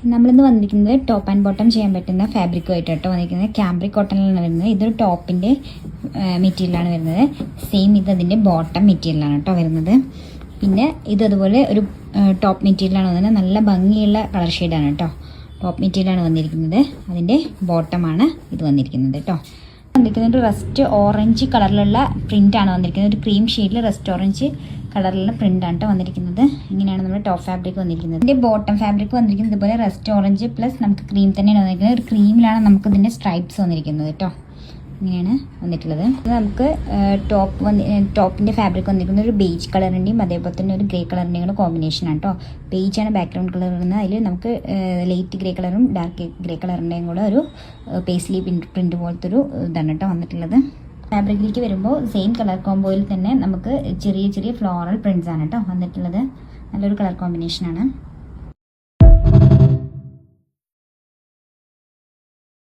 നമ്മളിന്ന് വന്നിരിക്കുന്നത് top and bottom ചെയ്യാൻ പറ്റുന്ന ഫാബ്രിക്കുമായിട്ട് കേട്ടോ വന്നിരിക്കുന്നത്. ക്യാമ്പ്രിക് കോട്ടണിലാണ് വരുന്നത്. ഇതൊരു ടോപ്പിൻ്റെ മെറ്റീരിയലാണ് വരുന്നത്. സെയിം ഇത് അതിൻ്റെ ബോട്ടം മെറ്റീരിയലാണ് കേട്ടോ വരുന്നത്. പിന്നെ ഇതതുപോലെ ഒരു ടോപ്പ് മെറ്റീരിയലാണ് വന്നത്. നല്ല ഭംഗിയുള്ള കളർ ഷെയ്ഡാണ് കേട്ടോ. ടോപ്പ് മെറ്റീരിയലാണ് വന്നിരിക്കുന്നത്. അതിൻ്റെ ബോട്ടമാണ് ഇത് വന്നിരിക്കുന്നത് കേട്ടോ. വന്നിരിക്കുന്നത് ഒരു റസ്റ്റ് ഓറഞ്ച് കളറിലുള്ള പ്രിൻ്റാണ് വന്നിരിക്കുന്നത്. ഒരു ക്രീം ഷെയ്ഡിൽ റസ്റ്റ് ഓറഞ്ച് കളറിലുള്ള പ്രിൻ്റാണ് കേട്ടോ വന്നിരിക്കുന്നത്. ഇങ്ങനെയാണ് നമ്മുടെ ടോപ്പ് ഫാബ്രിക് വന്നിരിക്കുന്നത്. ഇതിൻ്റെ ബോട്ടം ഫാബ്രിക് വന്നിരിക്കുന്നത് ഇതുപോലെ റസ്റ്റ് ഓറഞ്ച് പ്ലസ് നമുക്ക് ക്രീം തന്നെയാണ് വന്നിരിക്കുന്നത്. ഒരു ക്രീമിലാണ് നമുക്ക് ഇതിൻ്റെ സ്ട്രൈപ്സ് വന്നിരിക്കുന്നത് കേട്ടോ. ഇങ്ങനെയാണ് വന്നിട്ടുള്ളത്. ഇത് നമുക്ക് ടോപ്പിൻ്റെ ഫാബ്രിക് വന്നിരിക്കുന്നത് ഒരു ബേജ് കളറിൻ്റെയും അതേപോലെ തന്നെ ഒരു ഗ്രേ കളറിൻ്റെയും കൂടെ കോമ്പിനേഷനാണ് കേട്ടോ. ബേജാണ് ബാക്ക്ഗ്രൗണ്ട് കളർ വരുന്നത്. അതിൽ നമുക്ക് ലൈറ്റ് ഗ്രേ കളറും ഡാർക്ക് ഗ്രേ കളറിൻ്റെയും കൂടെ ഒരു പേസ്ലി പ്രിൻ്റ് പോലത്തെ ഒരു ഇതാണ് കേട്ടോ വന്നിട്ടുള്ളത്. ഫാബ്രിക്കിലേക്ക് വരുമ്പോൾ സെയിം കളർ കോമ്പോയിൽ തന്നെ നമുക്ക് ചെറിയ ചെറിയ ഫ്ലോറൽ പ്രിൻറ്റ്സ് ആണ് കേട്ടോ വന്നിട്ടുള്ളത്. നല്ലൊരു കളർ കോമ്പിനേഷനാണ്.